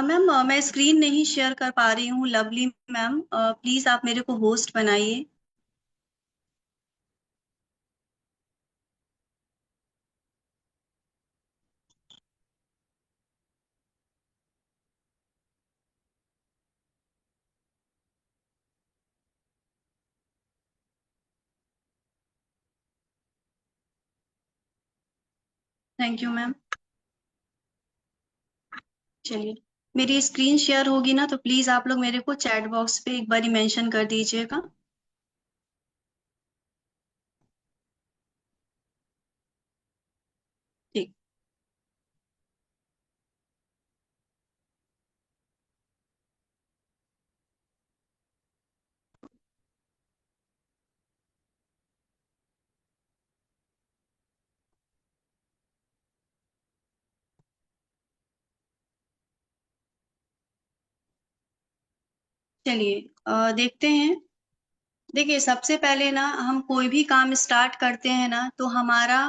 Ma'am मैं screen नहीं share कर पा रही हूँ। लवली मैम, प्लीज आप मेरे को होस्ट बनाइए। Thank you ma'am. चलिए, मेरी स्क्रीन शेयर होगी ना, तो प्लीज आप लोग मेरे को चैट बॉक्स पे एक बारी मेंशन कर दीजिएगा। ठीक। चलिए, देखते हैं। देखिए, सबसे पहले ना हम कोई भी काम स्टार्ट करते हैं ना, तो हमारा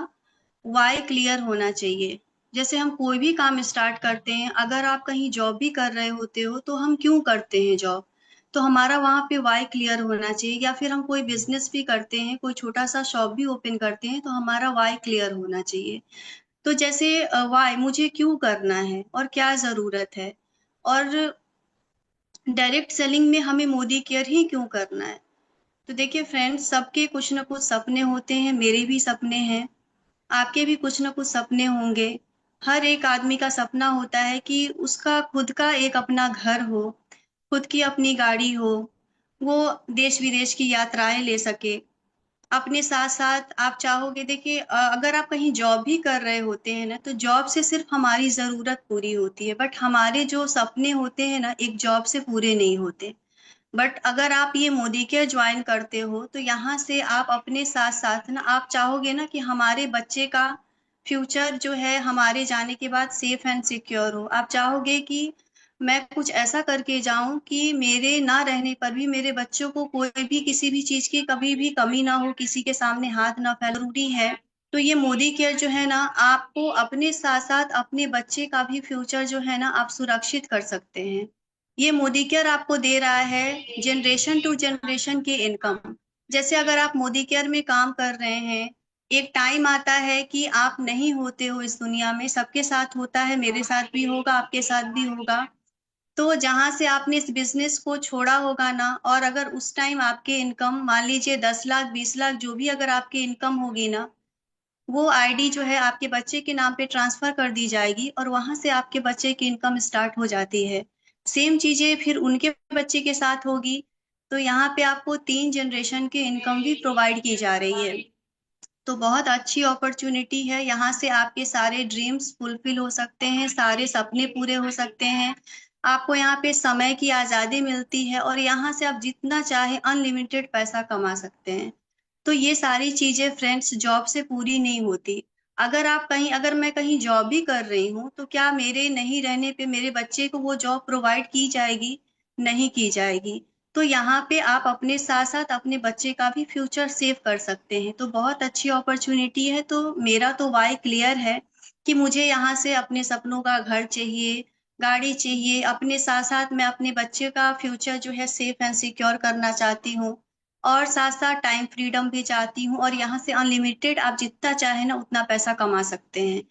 वाई क्लियर होना चाहिए। जैसे हम कोई भी काम स्टार्ट करते हैं, अगर आप कहीं जॉब भी कर रहे होते हो तो हम क्यों करते हैं जॉब, तो हमारा वहां पे वाई क्लियर होना चाहिए। या फिर हम कोई बिजनेस भी करते हैं, कोई छोटा सा शॉप भी ओपन करते हैं, तो हमारा वाई क्लियर होना चाहिए। तो जैसे वाई, मुझे क्यों करना है और क्या जरूरत है, और डायरेक्ट सेलिंग में हमें मोदी केयर ही क्यों करना है। तो देखिए फ्रेंड्स, सबके कुछ ना कुछ सपने होते हैं, मेरे भी सपने हैं, आपके भी कुछ ना कुछ सपने होंगे। हर एक आदमी का सपना होता है कि उसका खुद का एक अपना घर हो, खुद की अपनी गाड़ी हो, वो देश विदेश की यात्राएं ले सके। अपने साथ साथ आप चाहोगे, देखिए अगर आप कहीं जॉब भी कर रहे होते हैं ना, तो जॉब से सिर्फ हमारी जरूरत पूरी होती है, बट हमारे जो सपने होते हैं ना, एक जॉब से पूरे नहीं होते। बट अगर आप ये मोदी केयर ज्वाइन करते हो, तो यहाँ से आप अपने साथ साथ ना, आप चाहोगे ना कि हमारे बच्चे का फ्यूचर जो है हमारे जाने के बाद सेफ एंड सिक्योर हो। आप चाहोगे कि मैं कुछ ऐसा करके जाऊं कि मेरे ना रहने पर भी मेरे बच्चों को कोई भी किसी भी चीज की कभी भी कमी ना हो, किसी के सामने हाथ ना फैल, जरूरी है। तो ये मोदी केयर जो है ना, आपको अपने साथ साथ अपने बच्चे का भी फ्यूचर जो है ना, आप सुरक्षित कर सकते हैं। ये मोदी केयर आपको दे रहा है जनरेशन टू जनरेशन की इनकम। जैसे अगर आप मोदी केयर में काम कर रहे हैं, एक टाइम आता है कि आप नहीं होते हो इस दुनिया में, सबके साथ होता है, मेरे साथ भी होगा, आपके साथ भी होगा। तो जहां से आपने इस बिजनेस को छोड़ा होगा ना, और अगर उस टाइम आपके इनकम मान लीजिए 10 लाख 20 लाख जो भी अगर आपकी इनकम होगी ना, वो आईडी जो है आपके बच्चे के नाम पे ट्रांसफर कर दी जाएगी, और वहां से आपके बच्चे की इनकम स्टार्ट हो जाती है। सेम चीजें फिर उनके बच्चे के साथ होगी। तो यहाँ पे आपको 3 जनरेशन की इनकम भी प्रोवाइड की जा रही है। तो बहुत अच्छी अपॉर्चुनिटी है, यहाँ से आपके सारे ड्रीम्स फुलफिल हो सकते हैं, सारे सपने पूरे हो सकते हैं। आपको यहाँ पे समय की आजादी मिलती है, और यहाँ से आप जितना चाहे अनलिमिटेड पैसा कमा सकते हैं। तो ये सारी चीजें फ्रेंड्स जॉब से पूरी नहीं होती। अगर मैं कहीं जॉब भी कर रही हूँ, तो क्या मेरे नहीं रहने पे मेरे बच्चे को वो जॉब प्रोवाइड की जाएगी? नहीं की जाएगी। तो यहाँ पे आप अपने साथ साथ अपने बच्चे का भी फ्यूचर सेव कर सकते हैं। तो बहुत अच्छी अपॉर्चुनिटी है। तो मेरा तो वाई क्लियर है कि मुझे यहाँ से अपने सपनों का घर चाहिए, गाड़ी चाहिए, अपने साथ साथ मैं अपने बच्चे का फ्यूचर जो है सेफ एंड सिक्योर करना चाहती हूँ, और साथ साथ टाइम फ्रीडम भी चाहती हूँ। और यहाँ से अनलिमिटेड आप जितना चाहे ना उतना पैसा कमा सकते हैं।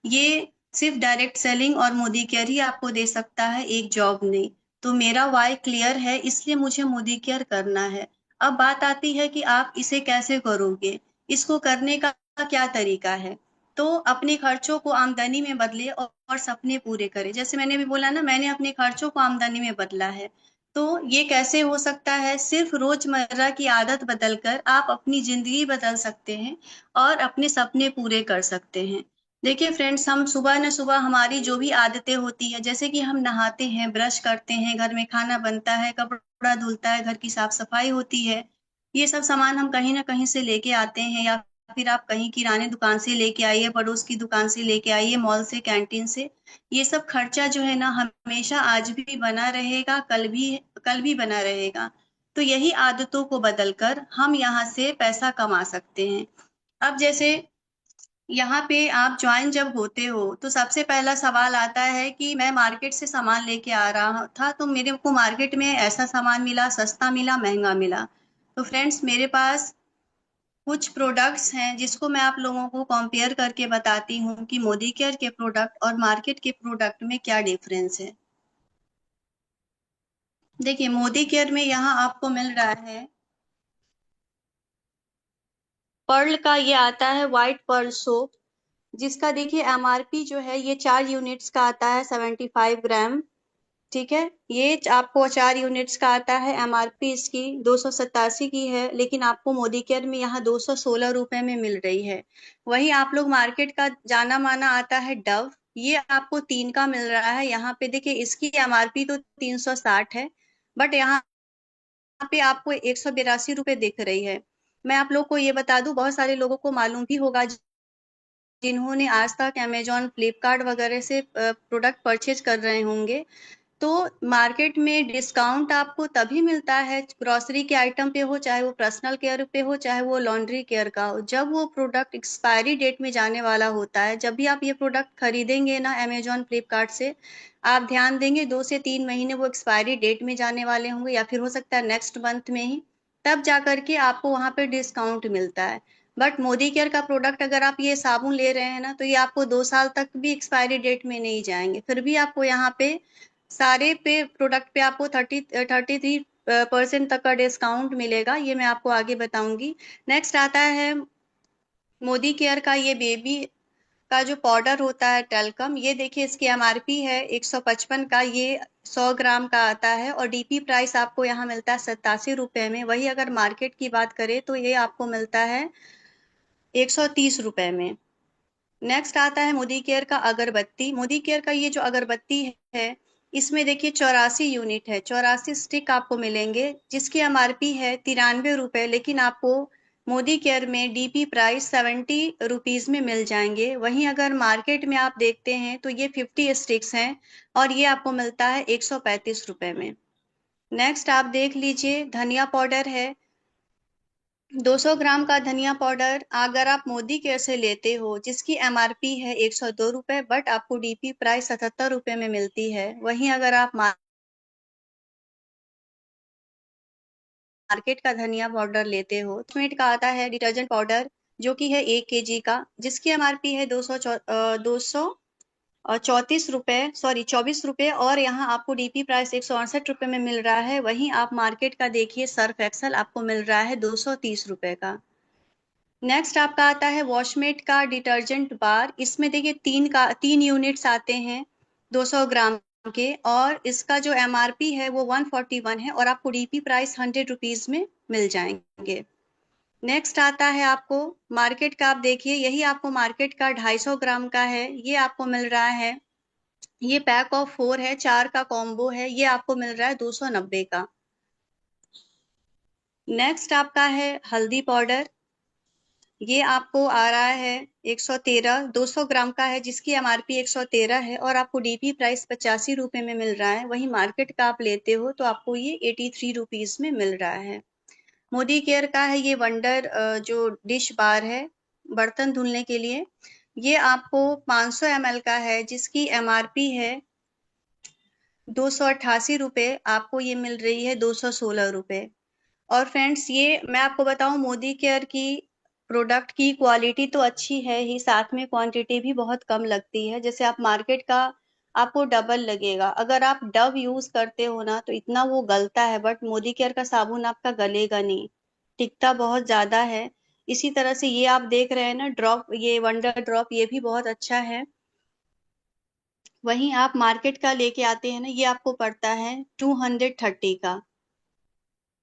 ये सिर्फ डायरेक्ट सेलिंग और मोदी केयर ही आपको दे सकता है, एक जॉब नहीं। तो मेरा वाई क्लियर है, इसलिए मुझे मोदी केयर करना है। अब बात आती है कि आप इसे कैसे करोगे, इसको करने का क्या तरीका है। तो अपने खर्चों को आमदनी में बदले, और सपने पूरे करें। जैसे मैंने भी बोला ना, मैंने अपने खर्चों को आमदनी में बदला है। तो ये कैसे हो सकता है? सिर्फ रोजमर्रा की आदत बदलकर आप अपनी जिंदगी बदल सकते हैं, और अपने सपने पूरे कर सकते हैं। देखिए फ्रेंड्स, हम सुबह न सुबह हमारी जो भी आदतें होती है, जैसे कि हम नहाते हैं, ब्रश करते हैं, घर में खाना बनता है, कपड़ा धुलता है, घर की साफ सफाई होती है, ये सब सामान हम कहीं ना कहीं से लेके आते हैं। या फिर आप कहीं किराने दुकान से लेके आइए, पड़ोस की दुकान से लेके आइए, मॉल से, कैंटीन से। ये सब खर्चा जो है ना, हमेशा आज भी बना रहेगा, कल भी बना रहेगा। तो यही आदतों को बदलकर हम यहाँ से पैसा कमा सकते हैं। अब जैसे यहाँ पे आप ज्वाइन जब होते हो तो सबसे पहला सवाल आता है कि मैं मार्केट से सामान लेके आ रहा था, तो मेरे को मार्केट में ऐसा सामान मिला, सस्ता मिला, महंगा मिला। तो फ्रेंड्स, मेरे पास कुछ प्रोडक्ट्स हैं जिसको मैं आप लोगों को कंपेयर करके बताती हूँ कि मोदी केयर के प्रोडक्ट और मार्केट के प्रोडक्ट में क्या डिफरेंस है। देखिए, मोदी केयर में यहाँ आपको मिल रहा है पर्ल का, ये आता है व्हाइट पर्ल सोप, जिसका देखिए एमआरपी जो है ये 4 यूनिट्स का आता है, 75 ग्राम। ठीक है, ये आपको 4 यूनिट्स का आता है। एमआरपी इसकी 287 की है, लेकिन आपको मोदी केयर में यहाँ 216 रुपए में मिल रही है। वही आप लोग मार्केट का जाना माना आता है डव, ये आपको 3 का मिल रहा है। यहाँ पे देखिए इसकी एमआरपी तो 360 है, बट यहाँ पे आपको 182 रुपए दिख रही है। मैं आप लोग को ये बता दूं, बहुत सारे लोगों को मालूम भी होगा जिन्होंने आज तक अमेजोन, फ्लिपकार्ट वगैरह से प्रोडक्ट परचेज कर रहे होंगे। तो मार्केट में डिस्काउंट आपको तभी मिलता है ग्रोसरी के आइटम पे हो, चाहे वो पर्सनल केयर पे हो, चाहे वो लॉन्ड्री केयर का हो, जब वो प्रोडक्ट एक्सपायरी डेट में जाने वाला होता है। जब भी आप ये प्रोडक्ट खरीदेंगे ना अमेजोन, फ्लिपकार्ट से, आप ध्यान देंगे 2 से 3 महीने वो एक्सपायरी डेट में जाने वाले होंगे, या फिर हो सकता है नेक्स्ट मंथ में ही, तब जा करके आपको वहां पे डिस्काउंट मिलता है। बट मोदी केयर का प्रोडक्ट अगर आप ये साबुन ले रहे हैं ना, तो ये आपको 2 साल तक भी एक्सपायरी डेट में नहीं जाएंगे, फिर भी आपको यहाँ पे सारे पे प्रोडक्ट पे आपको 33% तक का डिस्काउंट मिलेगा। ये मैं आपको आगे बताऊंगी। नेक्स्ट आता है मोदी केयर का ये बेबी का जो पाउडर होता है टेल्कम, ये देखिए इसकी एमआरपी है 155 का, ये 100 ग्राम का आता है और डीपी प्राइस आपको यहाँ मिलता है 87 रुपए में। वही अगर मार्केट की बात करें तो ये आपको मिलता है 130 रुपए में। नेक्स्ट आता है मोदी केयर का अगरबत्ती। मोदी केयर का ये जो अगरबत्ती है, इसमें देखिए 84 यूनिट है, 84 स्टिक आपको मिलेंगे, जिसकी एमआरपी है 93 रुपए, लेकिन आपको मोदी केयर में डीपी प्राइस 70 रुपीज में मिल जाएंगे। वहीं अगर मार्केट में आप देखते हैं तो ये 50 स्टिक्स हैं और ये आपको मिलता है 135 रुपए में। नेक्स्ट आप देख लीजिए धनिया पाउडर है, 200 ग्राम का धनिया पाउडर अगर आप मोदी केयर से लेते हो, जिसकी एमआरपी है 102 रुपए, बट आपको डीपी प्राइस 77 रुपए में मिलती है। वहीं अगर आप मार्केट का धनिया पाउडर लेते हो, तो मिनट का आता है डिटर्जेंट पाउडर, जो कि है 1 kg का, जिसकी एमआरपी है 234 रुपए, सॉरी 24 रुपए, और यहाँ आपको डीपी प्राइस 168 रुपए में मिल रहा है। वहीं आप मार्केट का देखिए सर्फ एक्सल आपको मिल रहा है 230 रुपए का। नेक्स्ट आपका आता है वॉशमेट का डिटर्जेंट बार। इसमें देखिए 3 यूनिट्स आते हैं 200 ग्राम के, और इसका जो एमआरपी है वो 141 है और आपको डीपी प्राइस 100 रुपीज में मिल जाएंगे। नेक्स्ट आता है आपको मार्केट का, आप देखिए यही आपको मार्केट का 250 ग्राम का है, ये आपको मिल रहा है, ये पैक ऑफ 4 है, 4 का कॉम्बो है, ये आपको मिल रहा है 290 का। नेक्स्ट आपका है हल्दी पाउडर, ये आपको आ रहा है 113, 200 ग्राम का है, जिसकी एमआरपी 113 है और आपको डीपी प्राइस 85 रुपए में मिल रहा है। वहीं मार्केट का आप लेते हो तो आपको ये 83 रुपीज में मिल रहा है। मोदी केयर का है ये वंडर जो डिश बार है बर्तन धुलने के लिए, ये आपको 500 ml का है, जिसकी एमआरपी है 288 रुपए, आपको ये मिल रही है 216 रुपए। और फ्रेंड्स, ये मैं आपको बताऊं, मोदी केयर की प्रोडक्ट की क्वालिटी तो अच्छी है ही, साथ में क्वांटिटी भी बहुत कम लगती है। जैसे आप मार्केट का आपको डबल लगेगा। अगर आप डव यूज करते हो ना तो इतना वो गलता है, बट मोदी केयर का साबुन आपका गलेगा नहीं, टिकता बहुत ज्यादा है। इसी तरह से ये आप देख रहे हैं ना ड्रॉप, ये वंडर ड्रॉप, ये भी बहुत अच्छा है। वहीं आप मार्केट का लेके आते हैं ना, ये आपको पड़ता है 230 का।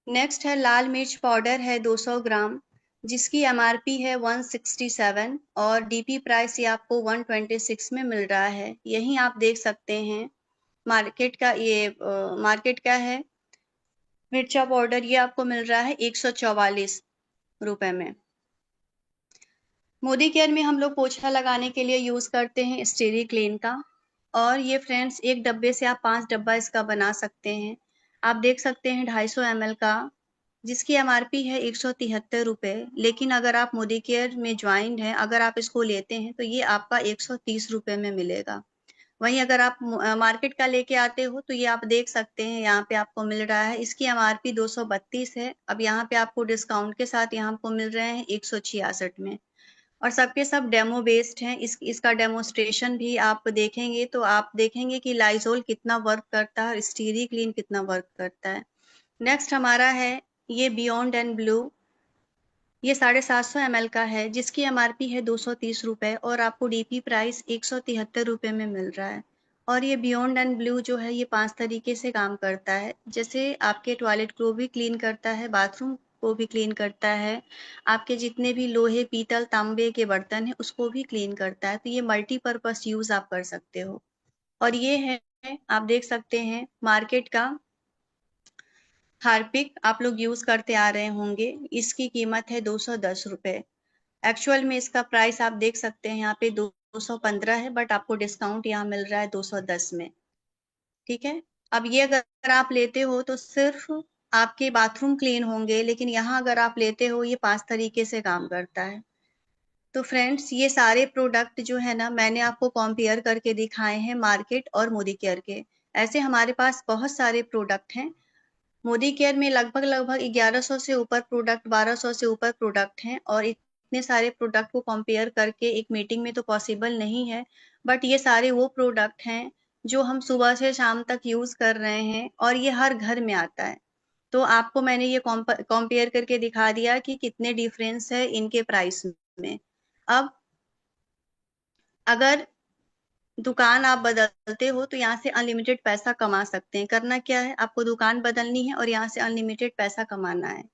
नेक्स्ट है लाल मिर्च पाउडर है 200 ग्राम, जिसकी एमआरपी है 167 और डीपी प्राइस ये आपको 126 में मिल रहा है। यहीं आप देख सकते हैं मार्केट का, ये मार्केट का है मिर्चा पाउडर, ये आपको मिल रहा है 144 रुपए में। मोदी केयर में हम लोग पोछा लगाने के लिए यूज करते हैं स्टेरी क्लीन का, और ये फ्रेंड्स एक डब्बे से आप 5 डब्बा इसका बना सकते हैं। आप देख सकते हैं 250 ml का जिसकी एमआरपी है 173 रुपए, लेकिन अगर आप मोदी केयर में ज्वाइंड हैं, अगर आप इसको लेते हैं तो ये आपका 130 रुपए में मिलेगा। वहीं अगर आप मार्केट का लेके आते हो तो ये आप देख सकते हैं, यहाँ पे आपको मिल रहा है, इसकी एमआरपी 232 है। अब यहाँ पे आपको डिस्काउंट के साथ यहाँ को मिल रहे हैं 166 में। और सबके सब डेमो बेस्ड हैं। इसका डेमोस्ट्रेशन भी आप देखेंगे तो आप देखेंगे कि लाइजोल कितना वर्क करता है और स्टीरी क्लीन कितना वर्क करता है। नेक्स्ट हमारा है ये बियॉन्ड एंड ब्लू। ये 750 ml का है, जिसकी एमआरपी है 230 रुपए और आपको डीपी प्राइस 173 रुपए में मिल रहा है। और ये बियॉन्ड एंड ब्लू जो है ये 5 तरीके से काम करता है। जैसे आपके टॉयलेट को भी क्लीन करता है, बाथरूम को भी क्लीन करता है, आपके जितने भी लोहे पीतल तांबे के बर्तन है उसको भी क्लीन करता है। तो ये मल्टीपर्पज यूज आप कर सकते हो। और ये है, आप देख सकते हैं मार्केट का हार्पिक, आप लोग यूज करते आ रहे होंगे। इसकी कीमत है 210 रुपए। एक्चुअल में इसका प्राइस आप देख सकते हैं यहाँ पे 215 है, बट आपको डिस्काउंट यहाँ मिल रहा है 210 में। ठीक है। अब ये अगर आप लेते हो तो सिर्फ आपके बाथरूम क्लीन होंगे, लेकिन यहाँ अगर आप लेते हो ये 5 तरीके से काम करता है। तो फ्रेंड्स ये सारे प्रोडक्ट जो है ना मैंने आपको कंपेयर करके दिखाए हैं मार्केट और मोदी केयर के। ऐसे हमारे पास बहुत सारे प्रोडक्ट हैं। मोदी केयर में लगभग लगभग 1100 से ऊपर प्रोडक्ट, 1200 से ऊपर प्रोडक्ट हैं, और इतने सारे प्रोडक्ट को कंपेयर करके एक मीटिंग में तो पॉसिबल नहीं है। बट ये सारे वो प्रोडक्ट हैं जो हम सुबह से शाम तक यूज कर रहे हैं और ये हर घर में आता है। तो आपको मैंने ये कंपेयर करके दिखा दिया कि कितने डिफरेंस है इनके प्राइस में। अब अगर दुकान आप बदलते हो तो यहाँ से अनलिमिटेड पैसा कमा सकते हैं। करना क्या है, आपको दुकान बदलनी है और यहाँ से अनलिमिटेड पैसा कमाना है।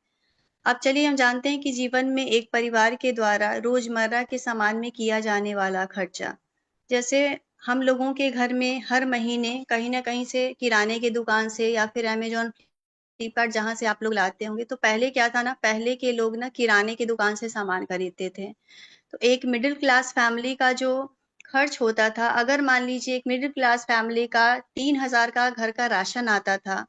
अब चलिए हम जानते हैं कि जीवन में एक परिवार के द्वारा रोजमर्रा के सामान में किया जाने वाला खर्चा। जैसे हम लोगों के घर में हर महीने कहीं ना कहीं से किराने की दुकान से या फिर अमेजोन फ्लिपकार्ट जहां से आप लोग लाते होंगे, तो पहले क्या था ना, पहले के लोग ना किराने की दुकान से सामान खरीदते थे। तो एक मिडिल क्लास फैमिली का जो खर्च होता था, अगर मान लीजिए एक मिडिल क्लास फैमिली का 3,000 का घर का राशन आता था,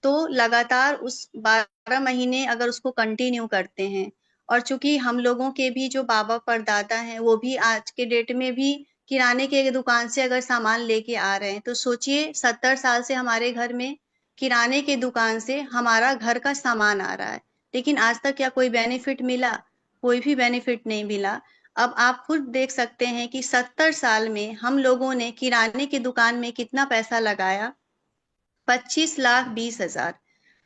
तो लगातार उस 12 महीने अगर उसको कंटिन्यू करते हैं, और चूंकि हम लोगों के भी जो बाबा परदादा हैं वो भी आज के डेट में भी किराने के दुकान से अगर सामान लेके आ रहे हैं, तो सोचिए 70 साल से हमारे घर में किराने के दुकान से हमारा घर का सामान आ रहा है, लेकिन आज तक क्या कोई बेनिफिट मिला? कोई भी बेनिफिट नहीं मिला। अब आप खुद देख सकते हैं कि 70 साल में हम लोगों ने किराने की दुकान में कितना पैसा लगाया। 25,20,000।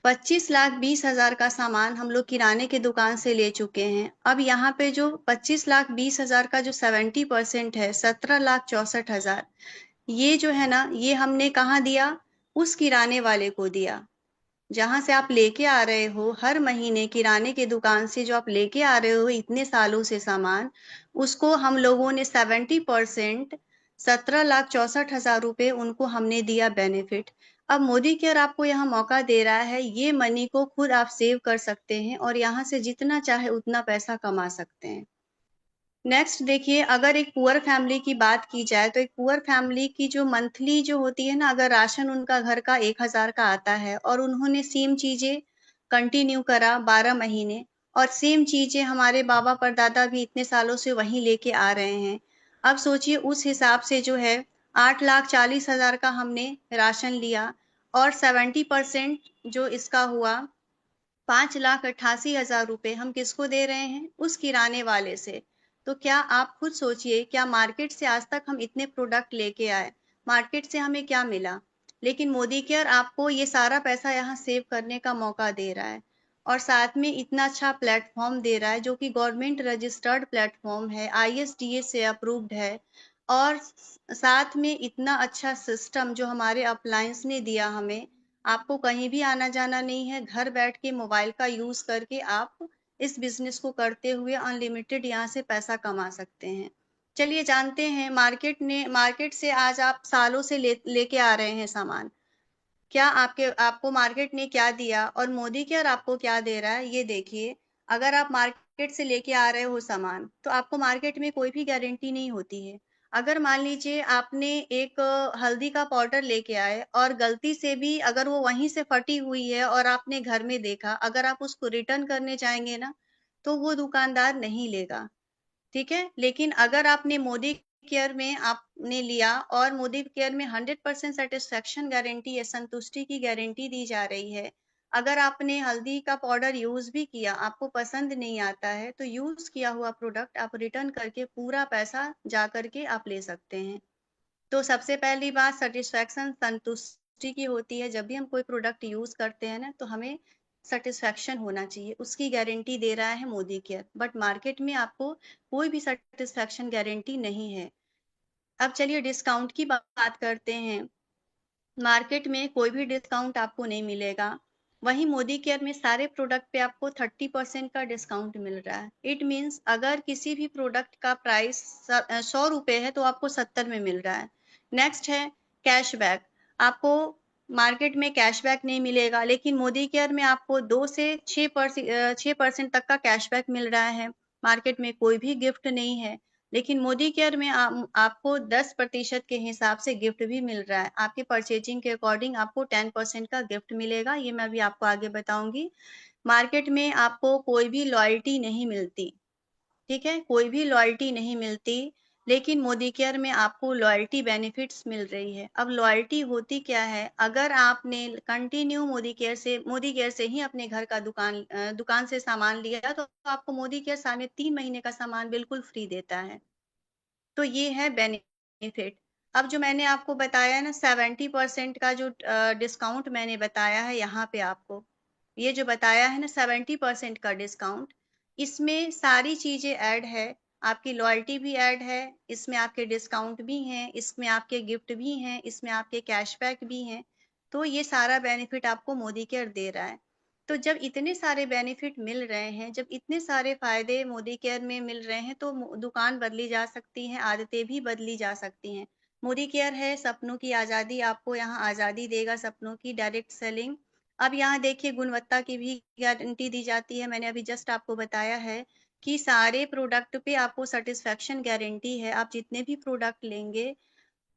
25,20,000 का सामान हम लोग किराने की दुकान से ले चुके हैं। अब यहाँ पे जो 25,20,000 का जो 70% है, 17,64,000, ये जो है ना ये हमने कहाँ दिया? उस किराने वाले को दिया। जहां से आप लेके आ रहे हो हर महीने किराने की दुकान से, जो आप लेके आ रहे हो इतने सालों से सामान, उसको हम लोगों ने 70%, 17,64,000 रुपए उनको हमने दिया बेनिफिट। अब मोदी केयर आपको यहाँ मौका दे रहा है, ये मनी को खुद आप सेव कर सकते हैं और यहाँ से जितना चाहे उतना पैसा कमा सकते हैं। नेक्स्ट देखिए, अगर एक पुअर फैमिली की बात की जाए तो एक पुअर फैमिली की जो मंथली जो होती है ना, अगर राशन उनका घर का 1,000 का आता है और उन्होंने सेम चीजें कंटिन्यू करा 12 महीने, और सेम चीजें हमारे बाबा परदादा भी इतने सालों से वहीं लेके आ रहे हैं। अब सोचिए उस हिसाब से जो है 8,40,000 का हमने राशन लिया, और 70% जो इसका हुआ 5,88,000 रुपए हम किसको दे रहे हैं? उस किराने वाले से। तो क्या आप खुद सोचिए, क्या मार्केट से आज तक हम इतने प्रोडक्ट लेके आए, मार्केट से हमें क्या मिला? लेकिन मोदी केयर आपको ये सारा पैसा यहाँ सेव करने का मौका दे रहा है, और साथ में इतना अच्छा प्लेटफॉर्म दे रहा है जो कि गवर्नमेंट रजिस्टर्ड प्लेटफॉर्म है, आईएसडीएस से अप्रूव्ड है। और साथ में इतना अच्छा सिस्टम जो हमारे अप्लायंस ने दिया हमें, आपको कहीं भी आना जाना नहीं है, घर बैठ के मोबाइल का यूज करके आप इस बिजनेस को करते हुए अनलिमिटेड यहाँ से पैसा कमा सकते हैं। चलिए जानते हैं, मार्केट से आज आप सालों से लेके आ रहे हैं सामान, क्या आपको मार्केट ने क्या दिया और मोदी केयर आपको क्या दे रहा है, ये देखिए। अगर आप मार्केट से लेके आ रहे हो सामान, तो आपको मार्केट में कोई भी गारंटी नहीं होती है। अगर मान लीजिए आपने एक हल्दी का पाउडर लेके आए और गलती से भी अगर वो वहीं से फटी हुई है और आपने घर में देखा, अगर आप उसको रिटर्न करने जाएँगे ना, तो वो दुकानदार नहीं लेगा। ठीक है? लेकिन अगर आपने मोदी केयर में आपने लिया और मोदी केयर में 100% सैटिस्फैक्शन गारंटी या संतुष्टि की गारंटी दी जा रही है। अगर आपने हल्दी का पाउडर यूज़ भी किया, आपको पसंद नहीं आता है, तो यूज़ किया हुआ प्रोडक्ट आप रिटर्न करके पूरा पैसा जा कर के आप ले सकते हैं। तो सबसे पहली बात सैटिस्फैक्शन संतुष्टि की होती है। जब भी हम कोई प्रोडक्ट यूज़ करते हैं ना, तो हमें सैटिस्फैक्शन होना चाहिए। उसकी गारंटी दे रहा है मोदी केयर, बट मार्केट में आपको कोई भी सैटिस्फैक्शन गारंटी नहीं है। अब चलिए डिस्काउंट की बात करते हैं। मार्केट में कोई भी डिस्काउंट आपको नहीं मिलेगा। वहीं मोदी केयर में सारे प्रोडक्ट पे आपको 30% का डिस्काउंट मिल रहा है। इट मीन्स अगर किसी भी प्रोडक्ट का प्राइस 100 रुपए है तो आपको 70 में मिल रहा है। नेक्स्ट है कैशबैक। आपको मार्केट में कैशबैक नहीं मिलेगा, लेकिन मोदी केयर में आपको 2 से 6% तक का कैशबैक मिल रहा है। मार्केट में कोई भी गिफ्ट नहीं है, लेकिन मोदी केयर में आपको 10% के हिसाब से गिफ्ट भी मिल रहा है। आपके परचेजिंग के अकॉर्डिंग आपको 10% का गिफ्ट मिलेगा, ये मैं अभी आपको आगे बताऊंगी। मार्केट में आपको कोई भी लॉयल्टी नहीं मिलती, ठीक है? कोई भी लॉयल्टी नहीं मिलती, लेकिन मोदी केयर में आपको लॉयल्टी बेनिफिट्स मिल रही है। अब लॉयल्टी होती क्या है? अगर आपने कंटिन्यू मोदी केयर से ही अपने घर का दुकान से सामान लिया, तो आपको मोदी केयर साल में 3 महीने का सामान बिल्कुल फ्री देता है। तो ये है बेनिफिट। अब जो मैंने आपको बताया ना 70% का जो डिस्काउंट मैंने बताया है यहाँ पे आपको, ये जो बताया है ना 70% का डिस्काउंट, इसमें सारी चीजें ऐड है। आपकी लॉयल्टी भी ऐड है, इसमें आपके डिस्काउंट भी हैं, इसमें आपके गिफ्ट भी हैं, इसमें आपके कैशबैक भी हैं। तो ये सारा बेनिफिट आपको मोदी केयर दे रहा है। तो जब इतने सारे बेनिफिट मिल रहे हैं, जब इतने सारे फायदे मोदी केयर में मिल रहे हैं, तो दुकान बदली जा सकती है, आदतें भी बदली जा सकती हैं। मोदी केयर है सपनों की आजादी, आपको यहाँ आजादी देगा सपनों की, डायरेक्ट सेलिंग। अब यहाँ देखिए गुणवत्ता की भी गारंटी दी जाती है। मैंने अभी जस्ट आपको बताया है कि सारे प्रोडक्ट पे आपको सेटिस्फेक्शन गारंटी है। आप जितने भी प्रोडक्ट लेंगे,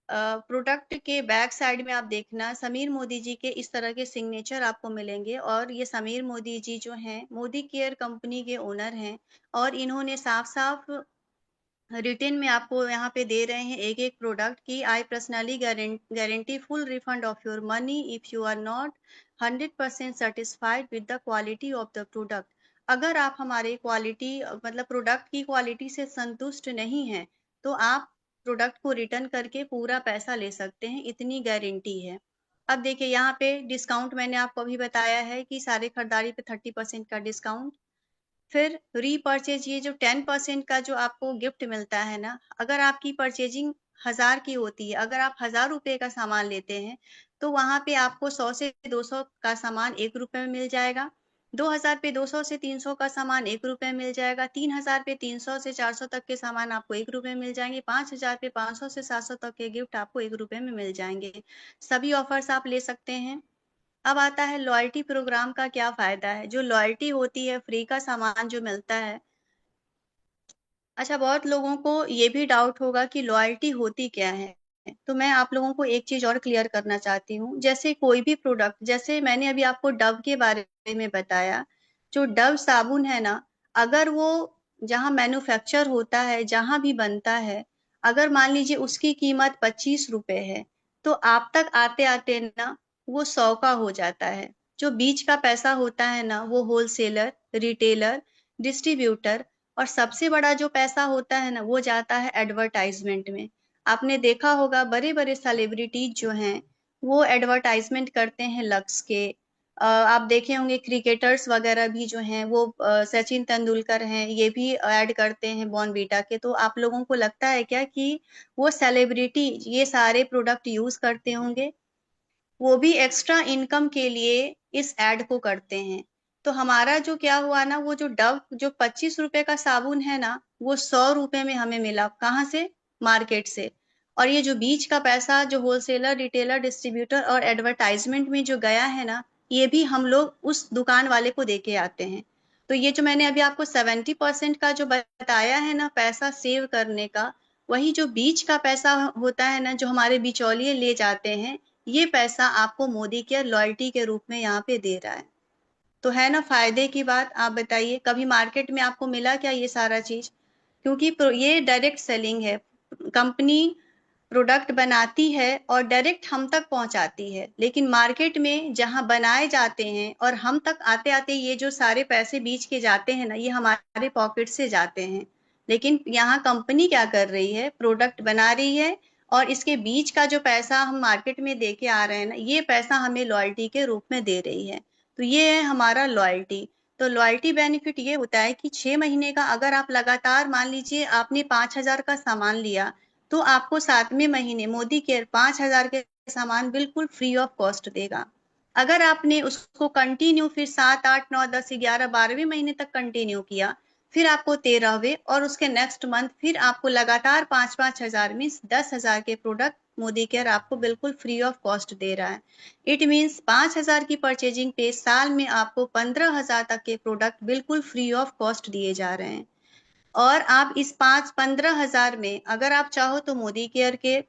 प्रोडक्ट के बैक साइड में आप देखना समीर मोदी जी के इस तरह के सिग्नेचर आपको मिलेंगे, और ये समीर मोदी जी जो हैं मोदी केयर कंपनी के ओनर हैं, और इन्होंने साफ साफ रिटेन में आपको यहाँ पे दे रहे हैं एक एक प्रोडक्ट की, I personally guarantee full refund of your money if you are not 100% satisfied with the quality of the product. अगर आप हमारे क्वालिटी मतलब प्रोडक्ट की क्वालिटी से संतुष्ट नहीं हैं, तो आप प्रोडक्ट को रिटर्न करके पूरा पैसा ले सकते हैं, इतनी गारंटी है। अब देखिए यहाँ पे डिस्काउंट मैंने आपको अभी बताया है कि सारे खरीदारी पे 30% का डिस्काउंट। फिर रीपर्चेज, ये जो 10% का जो आपको गिफ्ट मिलता है ना, अगर आपकी परचेजिंग 1000 की होती है, अगर आप 1000 रुपए का सामान लेते हैं, तो वहां पे आपको 100 से 200 का सामान 1 रुपए में मिल जाएगा। 2000 पे 200 से 300 का सामान 1 रुपए में मिल जाएगा। 3000 पे 300 से 400 तक के सामान आपको 1 रुपए में मिल जाएंगे। 5000 पे 500 से 700 तक के गिफ्ट आपको 1 रुपए में मिल जाएंगे। सभी ऑफर्स आप ले सकते हैं। अब आता है लॉयल्टी प्रोग्राम का क्या फायदा है। जो लॉयल्टी होती है, फ्री का सामान जो मिलता है। अच्छा, बहुत लोगों को ये भी डाउट होगा कि लॉयल्टी होती क्या है, तो मैं आप लोगों को एक चीज और क्लियर करना चाहती हूँ। जैसे कोई भी प्रोडक्ट, जैसे मैंने अभी आपको डव के बारे में बताया, जो डव साबुन है ना, अगर वो जहाँ मैन्युफैक्चर होता है, जहाँ भी बनता है, अगर मान लीजिए उसकी कीमत 25 रुपए है, तो आप तक आते आते ना वो 100 का हो जाता है। जो बीच का पैसा होता है ना, वो होलसेलर, रिटेलर, डिस्ट्रीब्यूटर, और सबसे बड़ा जो पैसा होता है ना, वो जाता है एडवर्टाइजमेंट में। आपने देखा होगा बड़े बड़े सेलिब्रिटीज जो हैं, वो एडवर्टाइजमेंट करते हैं लक्स के। आप देखे होंगे क्रिकेटर्स वगैरह भी जो हैं, वो सचिन तेंदुलकर हैं, ये भी ऐड करते हैं बॉर्नवीटा के। तो आप लोगों को लगता है क्या कि वो सेलिब्रिटी ये सारे प्रोडक्ट यूज करते होंगे? वो भी एक्स्ट्रा इनकम के लिए इस एड को करते हैं। तो हमारा जो क्या हुआ ना, वो जो डव जो 25 रुपए का साबुन है ना, वो 100 रुपए में हमें मिला। कहाँ से? मार्केट से। और ये जो बीच का पैसा जो होलसेलर, रिटेलर, डिस्ट्रीब्यूटर और एडवर्टाइजमेंट में जो गया है ना, ये भी हम लोग उस दुकान वाले को दे के आते हैं। तो ये जो मैंने अभी आपको 70% का जो बताया है ना पैसा सेव करने का, वही जो बीच का पैसा होता है ना, जो हमारे बिचौलिए ले जाते हैं, ये पैसा आपको मोदी केयर लॉयल्टी के रूप में यहाँ पे दे रहा है। तो है ना फायदे की बात। आप बताइए कभी मार्केट में आपको मिला क्या ये सारा चीज? क्योंकि ये डायरेक्ट सेलिंग है। कंपनी प्रोडक्ट बनाती है और डायरेक्ट हम तक पहुंचाती है, लेकिन मार्केट में जहां बनाए जाते हैं और हम तक आते आते ये जो सारे पैसे बीच के जाते हैं ना, ये हमारे पॉकेट से जाते हैं। लेकिन यहाँ कंपनी क्या कर रही है, प्रोडक्ट बना रही है और इसके बीच का जो पैसा हम मार्केट में दे के आ रहे हैं ना, ये पैसा हमें लॉयल्टी के रूप में दे रही है। तो ये है हमारा लॉयल्टी। तो लॉयल्टी बेनिफिट ये होता है कि 6 महीने का अगर आप लगातार, मान लीजिए आपने 5,000 का सामान लिया, तो आपको 7वें महीने मोदी केयर 5,000 के सामान बिल्कुल फ्री ऑफ कॉस्ट देगा। अगर आपने उसको कंटिन्यू फिर 7, 8, 9, 10, 11, 12वें महीने तक कंटिन्यू किया, फिर आपको 13वें और उसके नेक्स्ट मंथ फिर आपको लगातार 5-5 हजार मीन्स 10,000 के प्रोडक्ट मोदी केयर आपको बिल्कुल फ्री ऑफ कॉस्ट दे रहा है। इट मीन्स 5,000 की परचेजिंग पे साल में आपको 15,000 तक के प्रोडक्ट बिल्कुल फ्री ऑफ कॉस्ट दिए जा रहे हैं। और आप इस 15,000 में अगर आप चाहो तो मोदी केयर के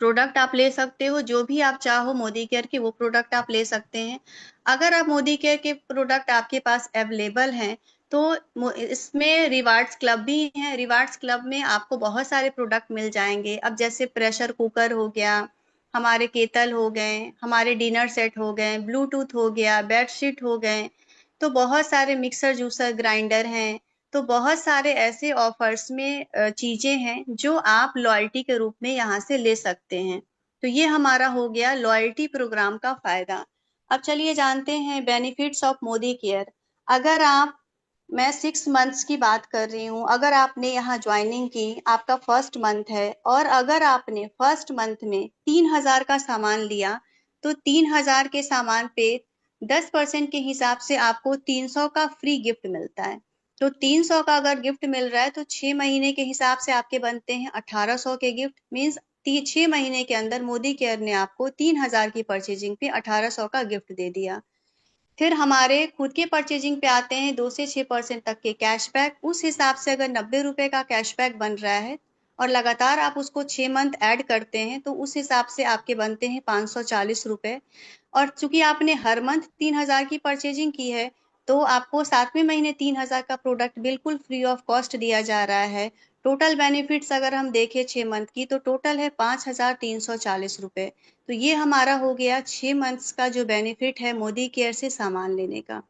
प्रोडक्ट आप ले सकते हो, जो भी आप चाहो मोदी केयर के वो प्रोडक्ट आप ले सकते हैं। अगर आप मोदी केयर के प्रोडक्ट आपके पास अवेलेबल हैं, तो इसमें रिवार्ड्स क्लब भी है। रिवार्ड्स क्लब में आपको बहुत सारे प्रोडक्ट मिल जाएंगे। अब जैसे प्रेशर कुकर हो गया, हमारे केतल हो गए, हमारे डिनर सेट हो गए, ब्लूटूथ हो गया, बेडशीट हो गए, तो बहुत सारे मिक्सर जूसर ग्राइंडर हैं। तो बहुत सारे ऐसे ऑफर्स में चीजें हैं जो आप लॉयल्टी के रूप में यहाँ से ले सकते हैं। तो ये हमारा हो गया लॉयल्टी प्रोग्राम का फायदा। अब चलिए जानते हैं बेनिफिट्स ऑफ मोदी केयर। अगर आप, मैं 6 मंथ्स की बात कर रही हूँ, अगर आपने यहाँ ज्वाइनिंग की, आपका फर्स्ट मंथ है और अगर आपने फर्स्ट मंथ में 3,000 का सामान लिया, तो 3,000 के सामान पे 10% के हिसाब से आपको 300 का फ्री गिफ्ट मिलता है। तो 300 का अगर गिफ्ट मिल रहा है तो 6 महीने के हिसाब से आपके बनते हैं 1,800 के गिफ्ट। मीन्स 6 महीने के अंदर मोदी केयर ने आपको 3,000 की परचेजिंग पे 1,800 का गिफ्ट दे दिया। फिर हमारे खुद के परचेजिंग पे आते हैं 2 से 6% तक के कैशबैक। उस हिसाब से अगर 90 रुपए का कैशबैक बन रहा है और लगातार आप उसको 6 मंथ ऐड करते हैं, तो उस हिसाब से आपके बनते हैं 540 रुपए। और चूंकि आपने हर मंथ 3,000 की परचेजिंग की है, तो आपको 7वें महीने 3,000 का प्रोडक्ट बिल्कुल फ्री ऑफ कॉस्ट दिया जा रहा है। टोटल बेनिफिट्स अगर हम देखें 6 मंथ की, तो टोटल है 5,340 रुपए। तो ये हमारा हो गया 6 मंथ्स का जो बेनिफिट है मोदी केयर से सामान लेने का,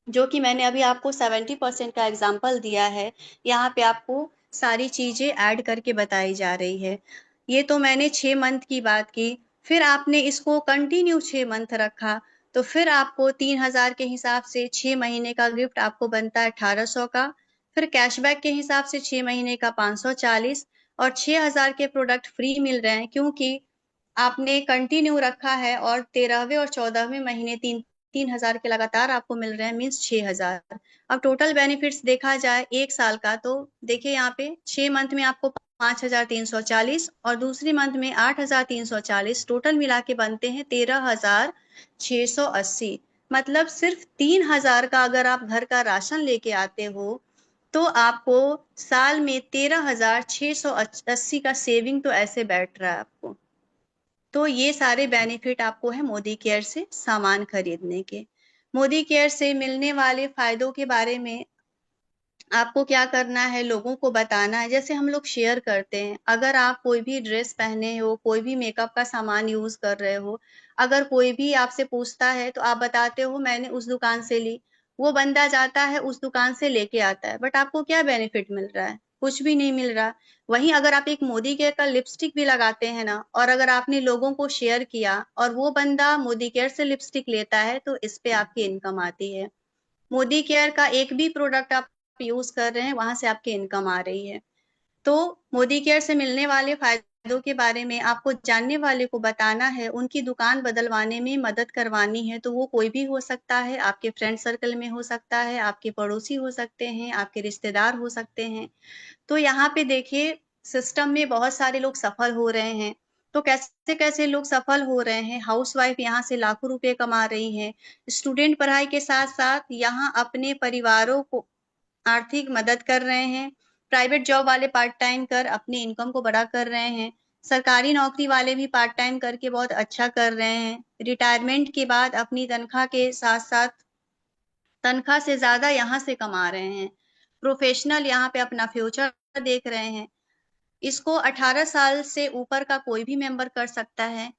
जो कि मैंने अभी आपको 70% का एग्जाम्पल दिया है। यहाँ पे आपको सारी चीजें ऐड करके बताई जा रही है। ये तो मैंने 6 मंथ की बात की। फिर आपने इसको कंटिन्यू 6 मंथ रखा, तो फिर आपको 3,000 के हिसाब से 6 महीने का गिफ्ट आपको बनता है 1,800 का। फिर कैशबैक के हिसाब से 6 महीने का 540 और 6,000 के प्रोडक्ट फ्री मिल रहे हैं, क्योंकि आपने कंटिन्यू रखा है और 13वें और 14वें महीने 3,000 के लगातार आपको मिल रहे हैं, मीन्स 6,000। अब टोटल बेनिफिट्स देखा जाए 1 साल का, तो देखिए यहाँ पे 6 मंथ में आपको 5,340 और दूसरी मंथ में 8,340, टोटल मिला के बनते हैं 13,680। मतलब सिर्फ 3,000 का अगर आप घर का राशन लेके आते हो, तो आपको साल में 13,680 का सेविंग तो ऐसे बैठ रहा है आपको। तो ये सारे बेनिफिट आपको है मोदी केयर से सामान खरीदने के। मोदी केयर से मिलने वाले फायदों के बारे में आपको क्या करना है, लोगों को बताना है। जैसे हम लोग शेयर करते हैं, अगर आप कोई भी ड्रेस पहने हो, कोई भी मेकअप का सामान यूज कर रहे हो, अगर कोई भी आपसे पूछता है तो आप बताते हो मैंने उस दुकान से ली। वो बंदा जाता है उस दुकान से लेके आता है, बट आपको क्या बेनिफिट मिल रहा है? कुछ भी नहीं मिल रहा। वहीं अगर आप एक मोदी केयर का लिपस्टिक भी लगाते हैं ना, और अगर आपने लोगों को शेयर किया और वो बंदा मोदी केयर से लिपस्टिक लेता है, तो इस पे आपकी इनकम आती है। मोदी केयर का एक भी प्रोडक्ट आप यूज कर रहे हैं, वहां से आपकी इनकम आ रही है। तो मोदी केयर से मिलने वाले फायदों के बारे में आपको जानने वाले को बताना है, उनकी दुकान बदलवाने में मदद करवानी है, तो वो कोई भी हो सकता है, आपके फ्रेंड सर्कल में हो सकता है, आपके पड़ोसी हो सकते हैं, आपके रिश्तेदार हो सकते हैं। तो यहाँ पे देखिए, सिस्टम में बहुत सारे लोग सफल हो रहे हैं। तो कैसे कैसे लोग सफल हो रहे हैं? हाउसवाइफ यहाँ से लाखों रुपए कमा रही हैं। स्टूडेंट पढ़ाई के साथ साथ यहाँ अपने परिवारों को आर्थिक मदद कर रहे हैं। प्राइवेट जॉब वाले पार्ट टाइम कर अपनी इनकम को बड़ा कर रहे हैं, सरकारी नौकरी वाले भी पार्ट टाइम करके बहुत अच्छा कर रहे हैं, रिटायरमेंट के बाद अपनी तनख्वाह के साथ साथ तनख्वाह से ज़्यादा यहाँ से कमा रहे हैं, प्रोफेशनल यहाँ पे अपना फ्यूचर देख रहे हैं। इसको 18 साल से ऊपर का कोई भी मेंबर कर सकता है,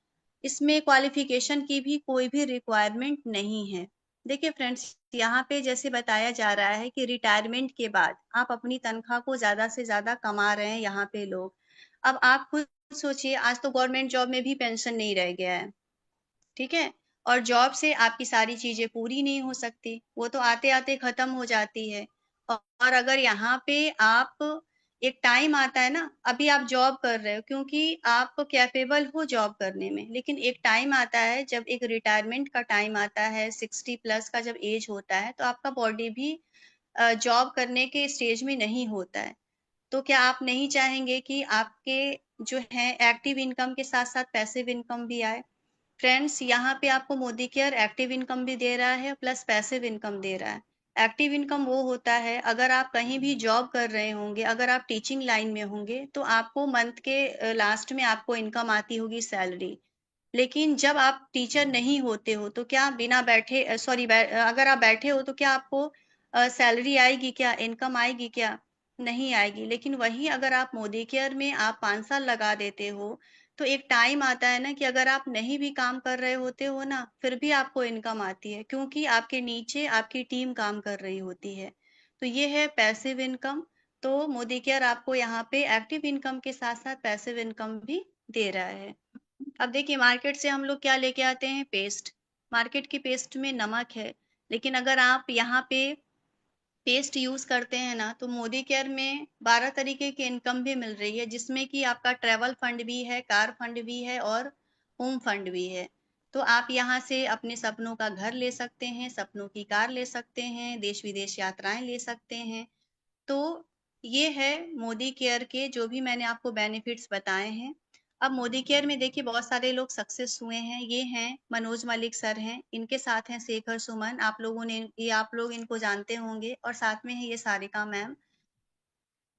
इसमें क्वालिफिकेशन की भी कोई भी रिक्वायरमेंट नहीं है। देखिए फ्रेंड्स, यहाँ पे जैसे बताया जा रहा है कि रिटायरमेंट के बाद आप अपनी तनख्वाह को ज़्यादा से ज़्यादा कमा रहे हैं यहाँ पे लोग। अब आप खुद सोचिए, आज तो गवर्नमेंट जॉब में भी पेंशन नहीं रह गया है, ठीक है? और जॉब से आपकी सारी चीज़ें पूरी नहीं हो सकती, वो तो आते-आते खत्म हो जाती है। और अगर यहाँ पे आप एक टाइम आता है ना, अभी आप जॉब कर रहे हो क्योंकि आप कैपेबल हो जॉब करने में, लेकिन एक टाइम आता है जब एक रिटायरमेंट का टाइम आता है, 60 प्लस का जब एज होता है, तो आपका बॉडी भी जॉब करने के स्टेज में नहीं होता है। तो क्या आप नहीं चाहेंगे कि आपके जो है एक्टिव इनकम के साथ-साथ पैसिव इनकम भी आए? फ्रेंड्स, यहाँ पे आपको मोदी केयर एक्टिव इनकम भी दे रहा है प्लस पैसिव इनकम दे रहा है। एक्टिव इनकम वो होता है, अगर आप कहीं भी जॉब कर रहे होंगे, अगर आप टीचिंग लाइन में होंगे, तो आपको मंथ के लास्ट में आपको इनकम आती होगी सैलरी। लेकिन जब आप टीचर नहीं होते हो, तो क्या बिना बैठे अगर आप बैठे हो तो क्या आपको सैलरी आएगी क्या? इनकम आएगी क्या? नहीं आएगी। लेकिन वहीं अगर आप मोदी केयर में आप 5 साल लगा देते हो, तो एक टाइम आता है ना कि अगर आप नहीं भी काम कर रहे होते हो ना, फिर भी आपको इनकम आती है क्योंकि आपके नीचे आपकी टीम काम कर रही होती है। तो ये है पैसिव इनकम। तो मोदी केयर आपको यहाँ पे एक्टिव इनकम के साथ-साथ पैसिव इनकम भी दे रहा है। अब देखिए, मार्केट से हम लोग क्या लेके आते हैं? पेस्ट। मार्केट की पेस्ट में नमक है, लेकिन अगर आप यहाँ पे पेस्ट यूज करते हैं ना, तो मोदी केयर में 12 तरीके की इनकम भी मिल रही है, जिसमें कि आपका ट्रेवल फंड भी है, कार फंड भी है और होम फंड भी है। तो आप यहाँ से अपने सपनों का घर ले सकते हैं, सपनों की कार ले सकते हैं, देश विदेश यात्राएं ले सकते हैं। तो ये है मोदी केयर के जो भी मैंने आपको बेनिफिट्स बताए हैं। अब मोदी केयर में देखिए बहुत सारे लोग सक्सेस हुए हैं। ये हैं मनोज मलिक सर हैं, इनके साथ हैं शेखर सुमन, आप लोग इनको जानते होंगे, और साथ में है ये सारिका मैम।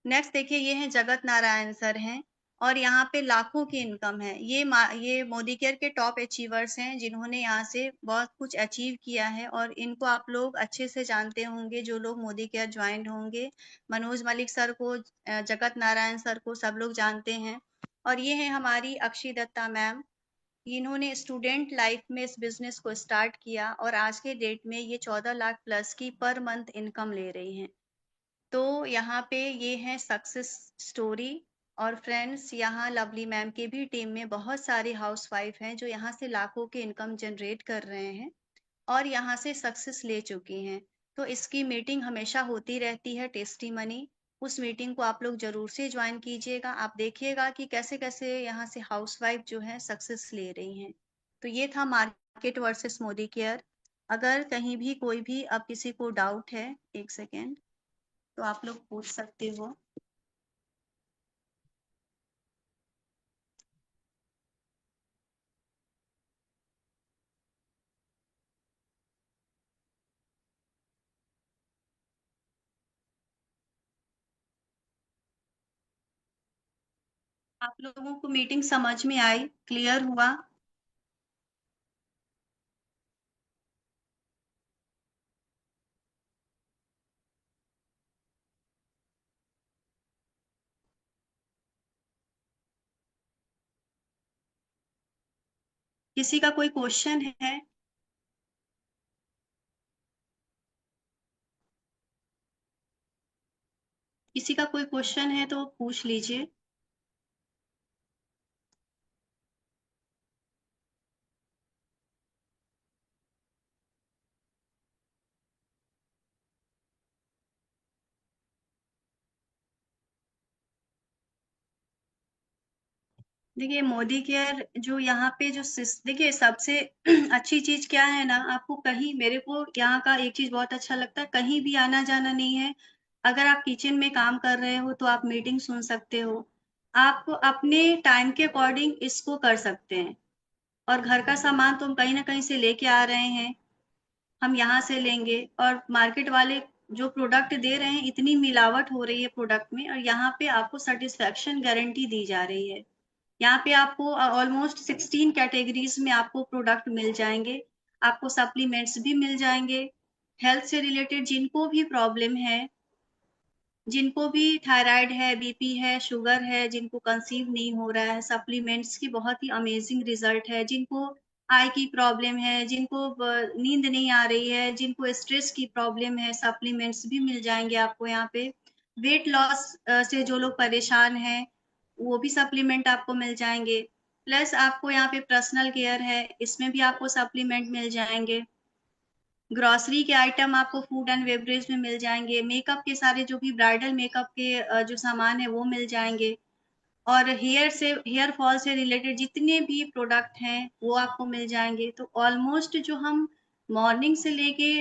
नेक्स्ट देखिए, ये हैं जगत नारायण सर हैं, और यहाँ पे लाखों की इनकम है। ये मोदी केयर के टॉप अचीवर्स हैं, जिन्होंने यहाँ से बहुत कुछ अचीव किया है, और इनको आप लोग अच्छे से जानते होंगे जो लोग मोदी केयर ज्वाइंट होंगे। मनोज मलिक सर को, जगत नारायण सर को सब लोग जानते हैं। और ये है हमारी अक्षय दत्ता मैम, इन्होंने स्टूडेंट लाइफ में इस बिजनेस को स्टार्ट किया, और आज के डेट में ये 14 लाख प्लस की पर मंथ इनकम ले रही हैं। तो यहाँ पे ये है सक्सेस स्टोरी। और फ्रेंड्स, यहाँ लवली मैम की भी टीम में बहुत सारे हाउसवाइफ हैं जो यहाँ से लाखों की इनकम जनरेट कर रहे हैं और यहाँ से सक्सेस ले चुकी हैं। तो इसकी मीटिंग हमेशा होती रहती है, टेस्टी मनी। उस मीटिंग को आप लोग जरूर से ज्वाइन कीजिएगा। आप देखिएगा कि कैसे कैसे यहाँ से हाउसवाइफ जो है सक्सेस ले रही हैं। तो ये था मार्केट वर्सेस मोदी केयर। अगर कहीं भी कोई भी अब किसी को डाउट है, एक सेकेंड, तो आप लोग पूछ सकते हो। आप लोगों को मीटिंग समझ में आई? क्लियर हुआ? किसी का कोई क्वेश्चन है? किसी का कोई क्वेश्चन है तो पूछ लीजिए। देखिए, मोदी केयर जो यहाँ पे देखिए सबसे अच्छी चीज क्या है ना, आपको कहीं, मेरे को यहाँ का एक चीज बहुत अच्छा लगता है, कहीं भी आना जाना नहीं है। अगर आप किचन में काम कर रहे हो तो आप मीटिंग सुन सकते हो। आप अपने टाइम के अकॉर्डिंग इसको कर सकते हैं। और घर का सामान तो हम कहीं ना कहीं से लेके आ रहे हैं, हम यहाँ से लेंगे। और मार्केट वाले जो प्रोडक्ट दे रहे हैं इतनी मिलावट हो रही है प्रोडक्ट में, और यहाँ पे आपको सेटिस्फेक्शन गारंटी दी जा रही है। यहाँ पे आपको ऑलमोस्ट 16 कैटेगरीज में आपको प्रोडक्ट मिल जाएंगे। आपको सप्लीमेंट्स भी मिल जाएंगे। हेल्थ से रिलेटेड जिनको भी प्रॉब्लम है, जिनको भी थायराइड है, बीपी है, शुगर है, जिनको कंसीव नहीं हो रहा है, सप्लीमेंट्स की बहुत ही अमेजिंग रिजल्ट है। जिनको आई की प्रॉब्लम है, जिनको नींद नहीं आ रही है, जिनको स्ट्रेस की प्रॉब्लम है, सप्लीमेंट्स भी मिल जाएंगे आपको यहाँ पे। वेट लॉस से जो लोग परेशान हैं, वो भी सप्लीमेंट आपको मिल जाएंगे। प्लस आपको यहाँ पे पर्सनल केयर है, इसमें भी आपको सप्लीमेंट मिल जाएंगे। ग्रोसरी के आइटम आपको फूड एंड बेवरेज में मिल जाएंगे। मेकअप के सारे जो भी ब्राइडल मेकअप के जो सामान है वो मिल जाएंगे। और हेयर फॉल से रिलेटेड जितने भी प्रोडक्ट हैं वो आपको मिल जाएंगे। तो ऑलमोस्ट जो हम मॉर्निंग से लेके